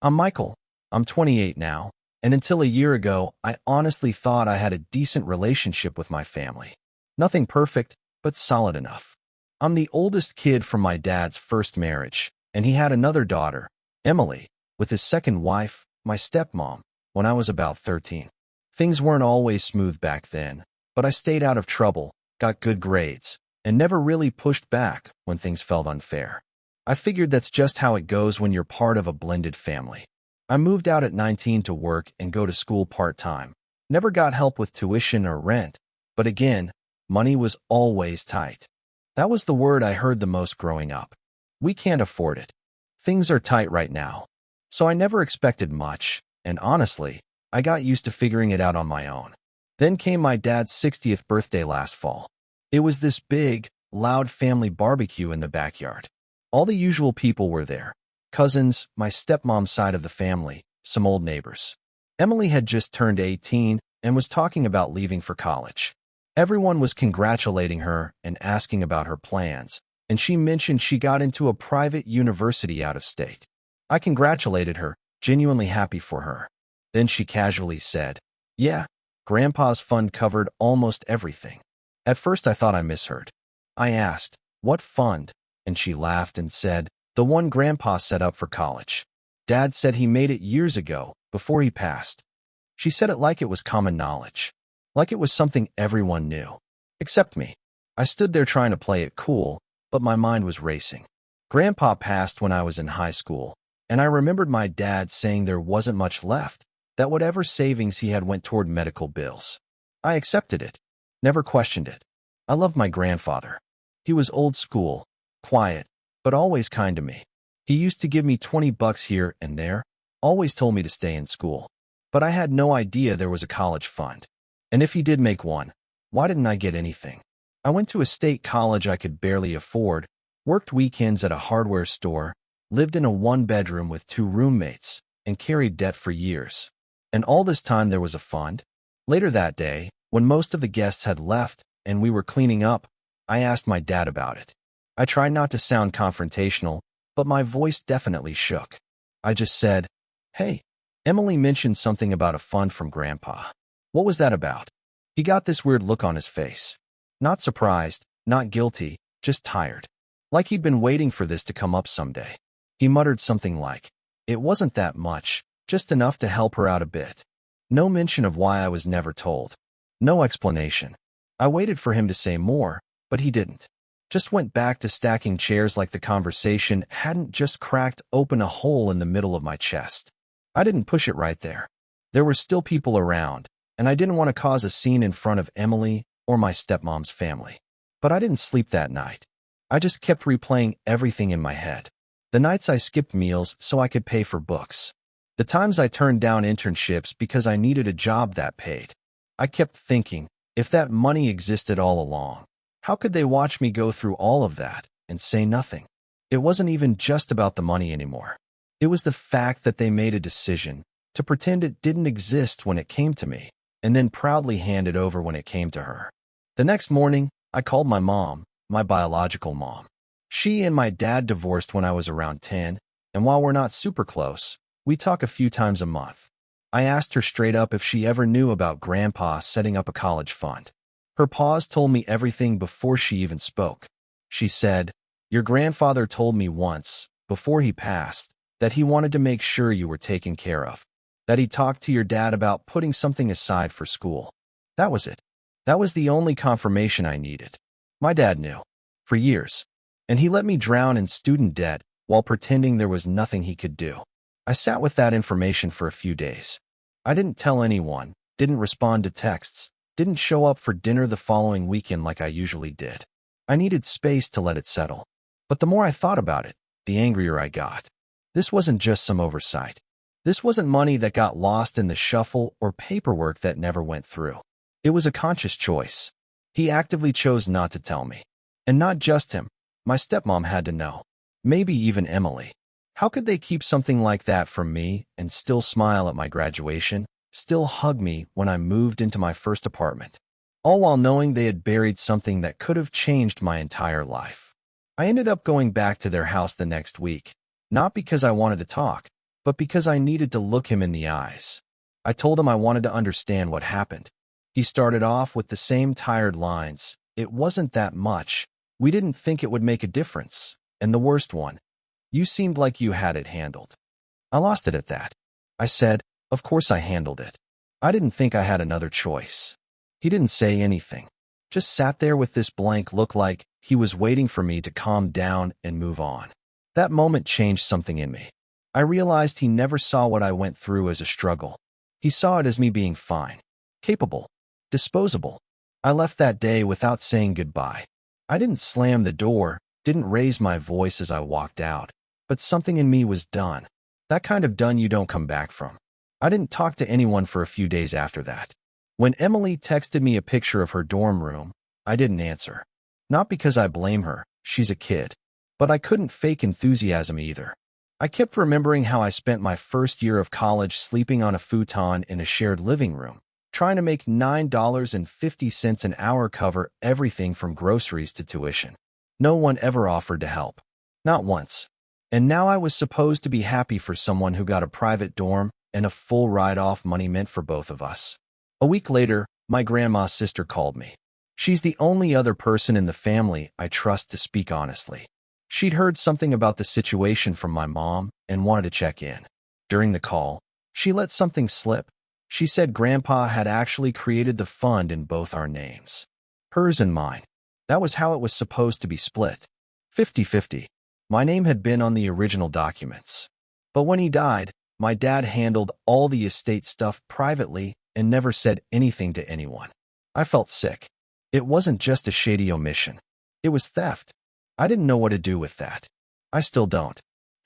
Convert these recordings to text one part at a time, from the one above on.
I'm Michael. I'm 28 now, and until a year ago, I honestly thought I had a decent relationship with my family. Nothing perfect, but solid enough. I'm the oldest kid from my dad's first marriage, and he had another daughter, Emily, with his second wife, my stepmom, when I was about 13. Things weren't always smooth back then, but I stayed out of trouble, got good grades, and never really pushed back when things felt unfair. I figured that's just how it goes when you're part of a blended family. I moved out at 19 to work and go to school part-time. Never got help with tuition or rent, but again, money was always tight. That was the word I heard the most growing up. We can't afford it. Things are tight right now. So I never expected much, and honestly, I got used to figuring it out on my own. Then came my dad's 60th birthday last fall. It was this big, loud family barbecue in the backyard. All the usual people were there. Cousins, my stepmom's side of the family, some old neighbors. Emily had just turned 18 and was talking about leaving for college. Everyone was congratulating her and asking about her plans, and she mentioned she got into a private university out of state. I congratulated her, genuinely happy for her. Then she casually said, "Yeah, Grandpa's fund covered almost everything." At first I thought I misheard. I asked, "What fund?" And she laughed and said, "The one Grandpa set up for college. Dad said he made it years ago, before he passed." She said it like it was common knowledge, like it was something everyone knew. Except me. I stood there trying to play it cool, but my mind was racing. Grandpa passed when I was in high school, and I remembered my dad saying there wasn't much left, that whatever savings he had went toward medical bills. I accepted it, never questioned it. I loved my grandfather. He was old school, quiet, but always kind to me. He used to give me $20 here and there, always told me to stay in school. But I had no idea there was a college fund. And if he did make one, why didn't I get anything? I went to a state college I could barely afford, worked weekends at a hardware store, lived in a one-bedroom with 2 roommates, and carried debt for years. And all this time there was a fund? Later that day, when most of the guests had left and we were cleaning up, I asked my dad about it. I tried not to sound confrontational, but my voice definitely shook. I just said, "Hey, Emily mentioned something about a fund from Grandpa. What was that about?" He got this weird look on his face. Not surprised, not guilty, just tired. Like he'd been waiting for this to come up someday. He muttered something like, "It wasn't that much, just enough to help her out a bit." No mention of why I was never told. No explanation. I waited for him to say more, but he didn't. Just went back to stacking chairs like the conversation hadn't just cracked open a hole in the middle of my chest. I didn't push it right there. There were still people around, and I didn't want to cause a scene in front of Emily or my stepmom's family. But I didn't sleep that night. I just kept replaying everything in my head. The nights I skipped meals so I could pay for books. The times I turned down internships because I needed a job that paid. I kept thinking, if that money existed all along, how could they watch me go through all of that and say nothing? It wasn't even just about the money anymore. It was the fact that they made a decision to pretend it didn't exist when it came to me, and then proudly hand it over when it came to her. The next morning, I called my mom, my biological mom. She and my dad divorced when I was around 10, and while we're not super close, we talk a few times a month. I asked her straight up if she ever knew about Grandpa setting up a college fund. Her pause told me everything before she even spoke. She said, "Your grandfather told me once, before he passed, that he wanted to make sure you were taken care of, that he talked to your dad about putting something aside for school." That was it. That was the only confirmation I needed. My dad knew. For years. And he let me drown in student debt while pretending there was nothing he could do. I sat with that information for a few days. I didn't tell anyone, didn't respond to texts, didn't show up for dinner the following weekend like I usually did. I needed space to let it settle. But the more I thought about it, the angrier I got. This wasn't just some oversight. This wasn't money that got lost in the shuffle or paperwork that never went through. It was a conscious choice. He actively chose not to tell me. And not just him. My stepmom had to know. Maybe even Emily. How could they keep something like that from me and still smile at my graduation, still hug me when I moved into my first apartment? All while knowing they had buried something that could have changed my entire life. I ended up going back to their house the next week, not because I wanted to talk, but because I needed to look him in the eyes. I told him I wanted to understand what happened. He started off with the same tired lines. It wasn't that much. We didn't think it would make a difference. And the worst one, you seemed like you had it handled. I lost it at that. I said, of course I handled it. I didn't think I had another choice. He didn't say anything. Just sat there with this blank look like he was waiting for me to calm down and move on. That moment changed something in me. I realized he never saw what I went through as a struggle. He saw it as me being fine, capable, disposable. I left that day without saying goodbye. I didn't slam the door, didn't raise my voice as I walked out, but something in me was done. That kind of done you don't come back from. I didn't talk to anyone for a few days after that. When Emily texted me a picture of her dorm room, I didn't answer. Not because I blame her, she's a kid. But I couldn't fake enthusiasm either. I kept remembering how I spent my first year of college sleeping on a futon in a shared living room, trying to make $9.50 an hour cover everything from groceries to tuition. No one ever offered to help. Not once. And now I was supposed to be happy for someone who got a private dorm and a full ride-off money meant for both of us. A week later, my grandma's sister called me. She's the only other person in the family I trust to speak honestly. She'd heard something about the situation from my mom and wanted to check in. During the call, she let something slip. She said Grandpa had actually created the fund in both our names. Hers and mine. That was how it was supposed to be split. 50-50. My name had been on the original documents. But when he died, my dad handled all the estate stuff privately and never said anything to anyone. I felt sick. It wasn't just a shady omission. It was theft. I didn't know what to do with that. I still don't.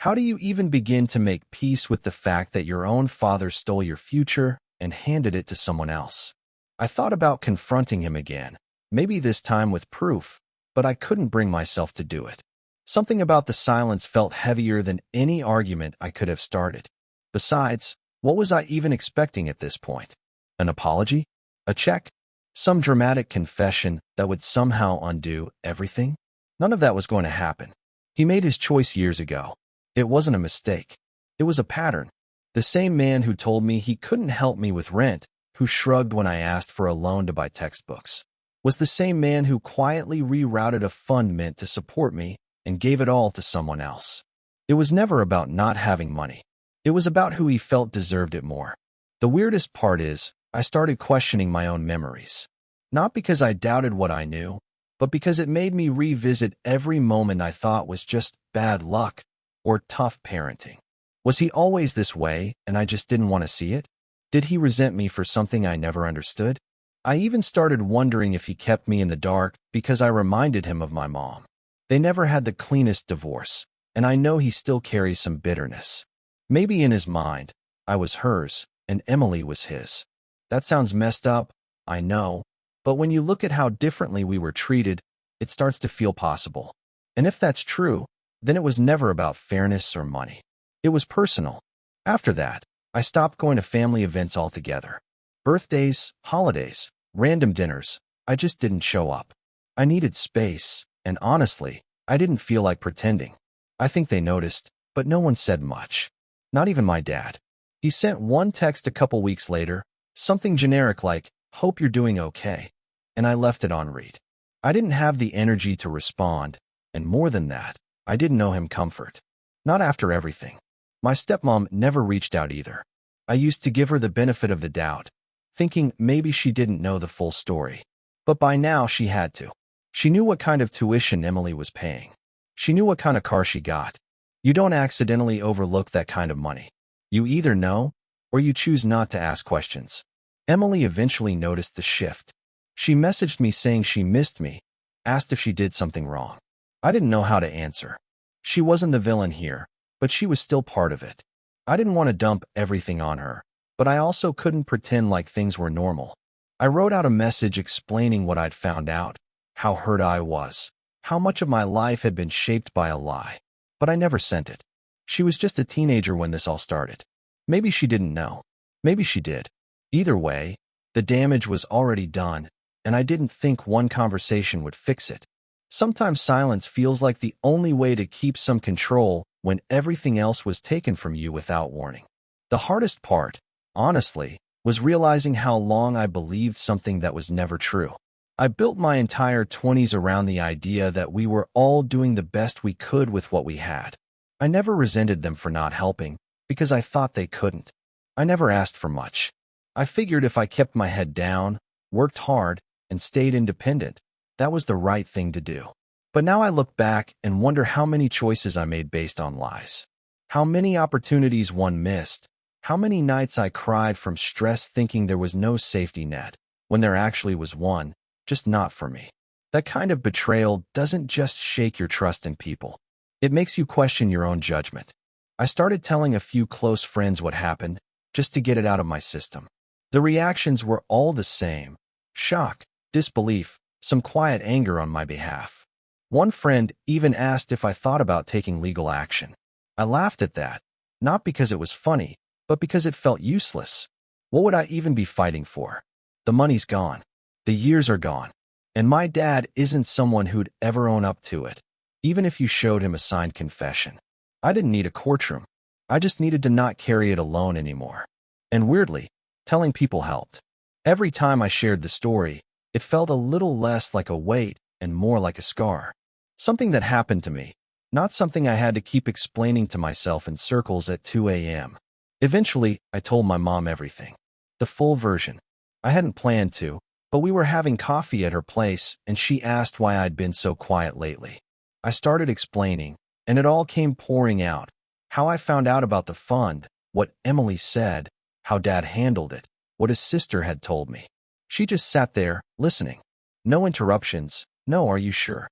How do you even begin to make peace with the fact that your own father stole your future and handed it to someone else? I thought about confronting him again, maybe this time with proof, but I couldn't bring myself to do it. Something about the silence felt heavier than any argument I could have started. Besides, what was I even expecting at this point? An apology? A check? Some dramatic confession that would somehow undo everything? None of that was going to happen. He made his choice years ago. It wasn't a mistake. It was a pattern. The same man who told me he couldn't help me with rent, who shrugged when I asked for a loan to buy textbooks, was the same man who quietly rerouted a fund meant to support me and gave it all to someone else. It was never about not having money. It was about who he felt deserved it more. The weirdest part is, I started questioning my own memories. Not because I doubted what I knew, but because it made me revisit every moment I thought was just bad luck or tough parenting. Was he always this way and I just didn't want to see it? Did he resent me for something I never understood? I even started wondering if he kept me in the dark because I reminded him of my mom. They never had the cleanest divorce, and I know he still carries some bitterness. Maybe in his mind, I was hers and Emily was his. That sounds messed up, I know, but when you look at how differently we were treated, it starts to feel possible. And if that's true, then it was never about fairness or money. It was personal. After that, I stopped going to family events altogether. Birthdays, holidays, random dinners, I just didn't show up. I needed space, and honestly, I didn't feel like pretending. I think they noticed, but no one said much. Not even my dad. He sent one text a couple weeks later, something generic like, "Hope you're doing okay," and I left it on read. I didn't have the energy to respond, and more than that, I didn't know him comfort. Not after everything. My stepmom never reached out either. I used to give her the benefit of the doubt, thinking maybe she didn't know the full story. But by now she had to. She knew what kind of tuition Emily was paying. She knew what kind of car she got. You don't accidentally overlook that kind of money. You either know, or you choose not to ask questions. Emily eventually noticed the shift. She messaged me saying she missed me, asked if she did something wrong. I didn't know how to answer. She wasn't the villain here, but she was still part of it. I didn't want to dump everything on her, but I also couldn't pretend like things were normal. I wrote out a message explaining what I'd found out, how hurt I was, how much of my life had been shaped by a lie. But I never sent it. She was just a teenager when this all started. Maybe she didn't know. Maybe she did. Either way, the damage was already done, and I didn't think one conversation would fix it. Sometimes silence feels like the only way to keep some control when everything else was taken from you without warning. The hardest part, honestly, was realizing how long I believed something that was never true. I built my entire 20s around the idea that we were all doing the best we could with what we had. I never resented them for not helping, because I thought they couldn't. I never asked for much. I figured if I kept my head down, worked hard, and stayed independent, that was the right thing to do. But now I look back and wonder how many choices I made based on lies. How many opportunities one missed. How many nights I cried from stress thinking there was no safety net, when there actually was one, just not for me. That kind of betrayal doesn't just shake your trust in people. It makes you question your own judgment. I started telling a few close friends what happened, just to get it out of my system. The reactions were all the same: shock, disbelief, some quiet anger on my behalf. One friend even asked if I thought about taking legal action. I laughed at that, not because it was funny, but because it felt useless. What would I even be fighting for? The money's gone. The years are gone. And my dad isn't someone who'd ever own up to it, even if you showed him a signed confession. I didn't need a courtroom. I just needed to not carry it alone anymore. And weirdly, telling people helped. Every time I shared the story, it felt a little less like a weight and more like a scar. Something that happened to me, not something I had to keep explaining to myself in circles at 2 a.m. Eventually, I told my mom everything. The full version. I hadn't planned to, but we were having coffee at her place and she asked why I'd been so quiet lately. I started explaining, and it all came pouring out. How I found out about the fund, what Emily said, how Dad handled it, what his sister had told me. She just sat there, listening. No interruptions, no "are you sure?"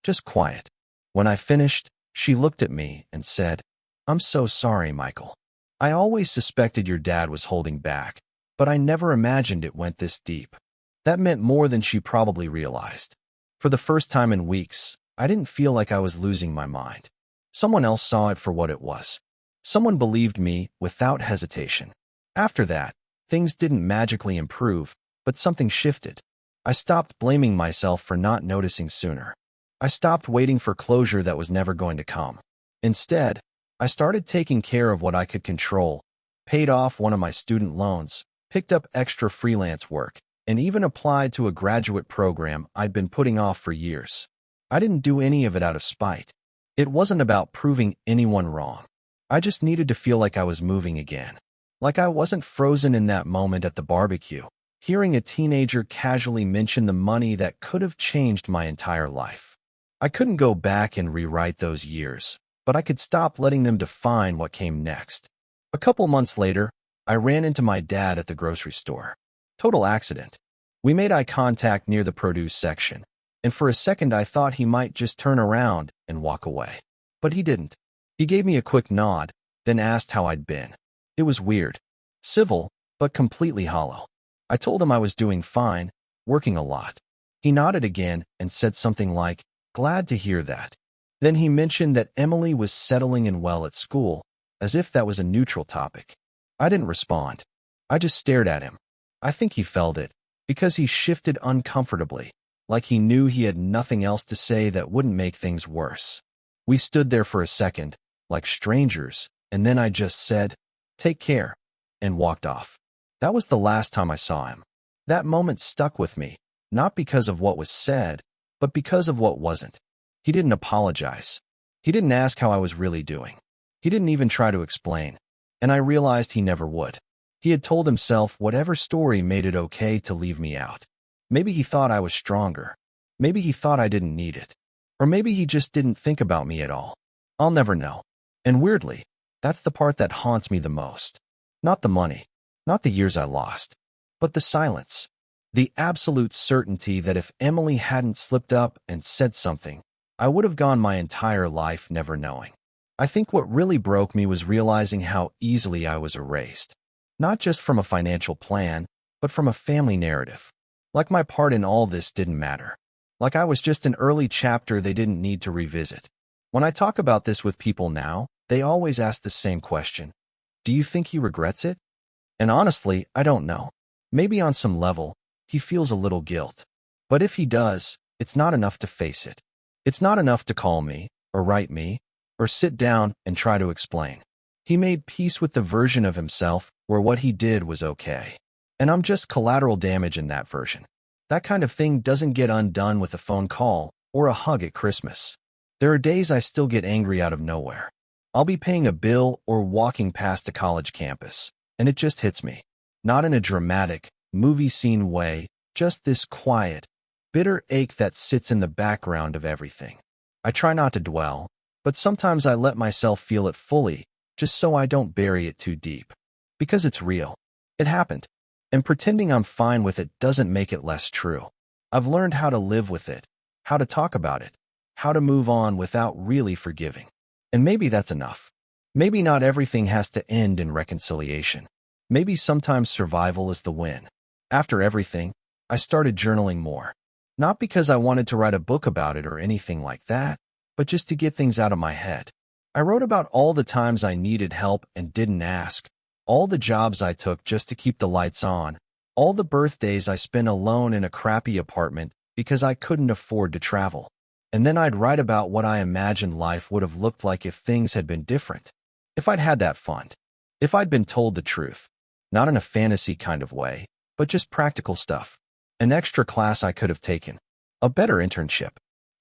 Just quiet. When I finished, she looked at me and said, "I'm so sorry, Michael. I always suspected your dad was holding back, but I never imagined it went this deep." That meant more than she probably realized. For the first time in weeks, I didn't feel like I was losing my mind. Someone else saw it for what it was. Someone believed me without hesitation. After that, things didn't magically improve, but something shifted. I stopped blaming myself for not noticing sooner. I stopped waiting for closure that was never going to come. Instead, I started taking care of what I could control, paid off one of my student loans, picked up extra freelance work, and even applied to a graduate program I'd been putting off for years. I didn't do any of it out of spite. It wasn't about proving anyone wrong. I just needed to feel like I was moving again. Like I wasn't frozen in that moment at the barbecue, hearing a teenager casually mention the money that could have changed my entire life. I couldn't go back and rewrite those years, but I could stop letting them define what came next. A couple months later, I ran into my dad at the grocery store. Total accident. We made eye contact near the produce section, and for a second I thought he might just turn around and walk away. But he didn't. He gave me a quick nod, then asked how I'd been. It was weird. Civil, but completely hollow. I told him I was doing fine, working a lot. He nodded again and said something like, "Glad to hear that." Then he mentioned that Emily was settling in well at school, as if that was a neutral topic. I didn't respond. I just stared at him. I think he felt it, because he shifted uncomfortably, like he knew he had nothing else to say that wouldn't make things worse. We stood there for a second, like strangers, and then I just said, "Take care," and walked off. That was the last time I saw him. That moment stuck with me, not because of what was said, but because of what wasn't. He didn't apologize. He didn't ask how I was really doing. He didn't even try to explain. And I realized he never would. He had told himself whatever story made it okay to leave me out. Maybe he thought I was stronger. Maybe he thought I didn't need it. Or maybe he just didn't think about me at all. I'll never know. And weirdly, that's the part that haunts me the most. Not the money, not the years I lost, but the silence. The absolute certainty that if Emily hadn't slipped up and said something, I would have gone my entire life never knowing. I think what really broke me was realizing how easily I was erased. Not just from a financial plan, but from a family narrative. Like my part in all this didn't matter. Like I was just an early chapter they didn't need to revisit. When I talk about this with people now, they always ask the same question. Do you think he regrets it? And honestly, I don't know. Maybe on some level, he feels a little guilt. But if he does, it's not enough to face it. It's not enough to call me, or write me, or sit down and try to explain. He made peace with the version of himself where what he did was okay. And I'm just collateral damage in that version. That kind of thing doesn't get undone with a phone call or a hug at Christmas. There are days I still get angry out of nowhere. I'll be paying a bill or walking past a college campus, and it just hits me. Not in a dramatic, movie scene way, just this quiet, bitter ache that sits in the background of everything. I try not to dwell, but sometimes I let myself feel it fully, just so I don't bury it too deep. Because it's real. It happened. And pretending I'm fine with it doesn't make it less true. I've learned how to live with it, how to talk about it, how to move on without really forgiving. And maybe that's enough. Maybe not everything has to end in reconciliation. Maybe sometimes survival is the win. After everything, I started journaling more. Not because I wanted to write a book about it or anything like that, but just to get things out of my head. I wrote about all the times I needed help and didn't ask, all the jobs I took just to keep the lights on, all the birthdays I spent alone in a crappy apartment because I couldn't afford to travel. And then I'd write about what I imagined life would have looked like if things had been different. If I'd had that fund. If I'd been told the truth. Not in a fantasy kind of way, but just practical stuff. An extra class I could have taken. A better internship.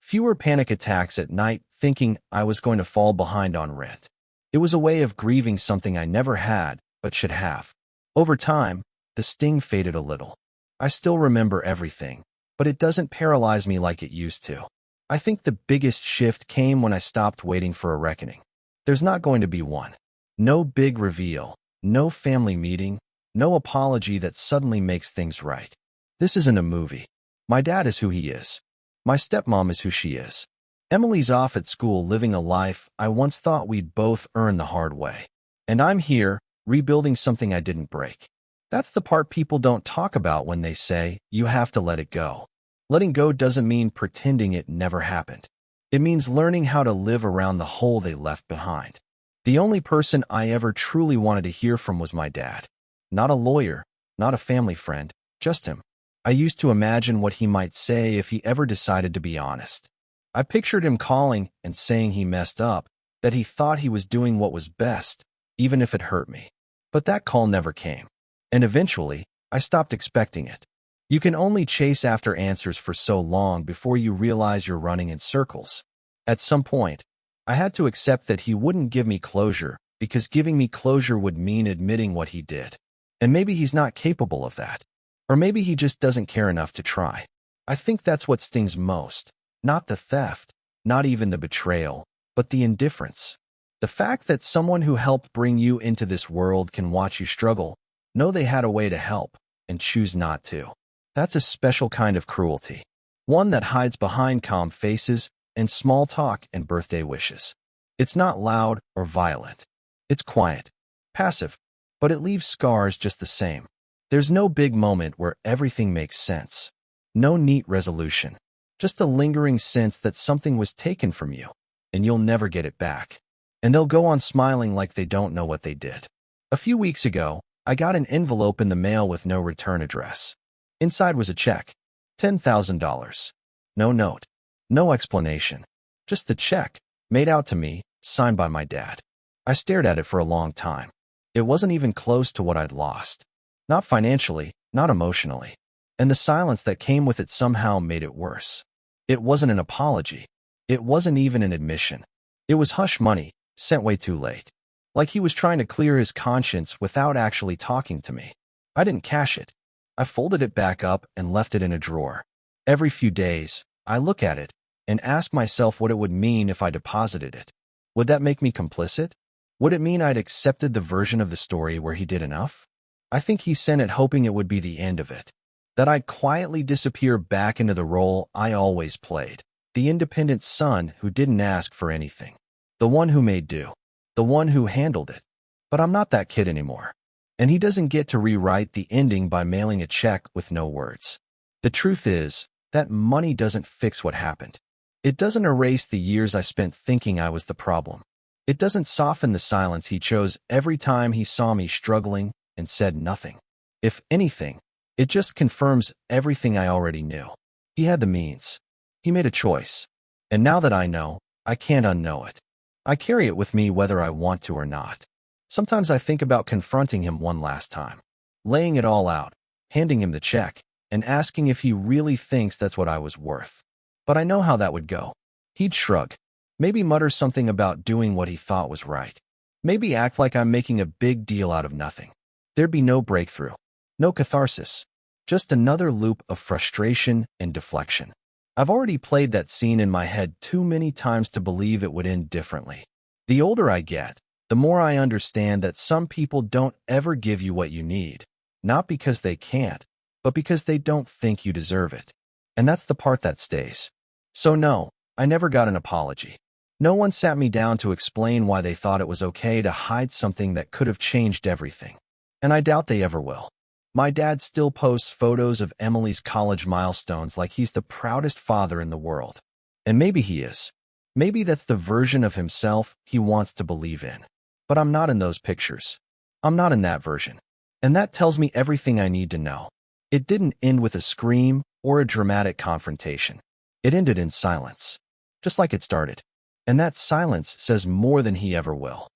Fewer panic attacks at night thinking I was going to fall behind on rent. It was a way of grieving something I never had, but should have. Over time, the sting faded a little. I still remember everything, but it doesn't paralyze me like it used to. I think the biggest shift came when I stopped waiting for a reckoning. There's not going to be one. No big reveal, no family meeting, no apology that suddenly makes things right. This isn't a movie. My dad is who he is. My stepmom is who she is. Emily's off at school living a life I once thought we'd both earn the hard way. And I'm here, rebuilding something I didn't break. That's the part people don't talk about when they say, you have to let it go. Letting go doesn't mean pretending it never happened. It means learning how to live around the hole they left behind. The only person I ever truly wanted to hear from was my dad. Not a lawyer, not a family friend, just him. I used to imagine what he might say if he ever decided to be honest. I pictured him calling and saying he messed up, that he thought he was doing what was best, even if it hurt me. But that call never came. And eventually, I stopped expecting it. You can only chase after answers for so long before you realize you're running in circles. At some point, I had to accept that he wouldn't give me closure because giving me closure would mean admitting what he did. And maybe he's not capable of that. Or maybe he just doesn't care enough to try. I think that's what stings most. Not the theft, not even the betrayal, but the indifference. The fact that someone who helped bring you into this world can watch you struggle, know they had a way to help, and choose not to. That's a special kind of cruelty. One that hides behind calm faces and small talk and birthday wishes. It's not loud or violent. It's quiet, passive, but it leaves scars just the same. There's no big moment where everything makes sense. No neat resolution. Just a lingering sense that something was taken from you, and you'll never get it back. And they'll go on smiling like they don't know what they did. A few weeks ago, I got an envelope in the mail with no return address. Inside was a check. $10,000. No note. No explanation. Just the check, made out to me, signed by my dad. I stared at it for a long time. It wasn't even close to what I'd lost. Not financially, not emotionally. And the silence that came with it somehow made it worse. It wasn't an apology. It wasn't even an admission. It was hush money, sent way too late. Like he was trying to clear his conscience without actually talking to me. I didn't cash it. I folded it back up and left it in a drawer. Every few days, I look at it and ask myself what it would mean if I deposited it. Would that make me complicit? Would it mean I'd accepted the version of the story where he did enough? I think he sent it hoping it would be the end of it. That I'd quietly disappear back into the role I always played. The independent son who didn't ask for anything. The one who made do. The one who handled it. But I'm not that kid anymore. And he doesn't get to rewrite the ending by mailing a check with no words. The truth is, that money doesn't fix what happened. It doesn't erase the years I spent thinking I was the problem. It doesn't soften the silence he chose every time he saw me struggling and said nothing. If anything, it just confirms everything I already knew. He had the means. He made a choice. And now that I know, I can't unknow it. I carry it with me whether I want to or not. Sometimes I think about confronting him one last time, laying it all out, handing him the check, and asking if he really thinks that's what I was worth. But I know how that would go. He'd shrug, maybe mutter something about doing what he thought was right, maybe act like I'm making a big deal out of nothing. There'd be no breakthrough, no catharsis, just another loop of frustration and deflection. I've already played that scene in my head too many times to believe it would end differently. The older I get, the more I understand that some people don't ever give you what you need, not because they can't, but because they don't think you deserve it. And that's the part that stays. So no, I never got an apology. No one sat me down to explain why they thought it was okay to hide something that could have changed everything. And I doubt they ever will. My dad still posts photos of Emily's college milestones like he's the proudest father in the world. And maybe he is. Maybe that's the version of himself he wants to believe in. But I'm not in those pictures. I'm not in that version. And that tells me everything I need to know. It didn't end with a scream or a dramatic confrontation. It ended in silence, just like it started. And that silence says more than he ever will.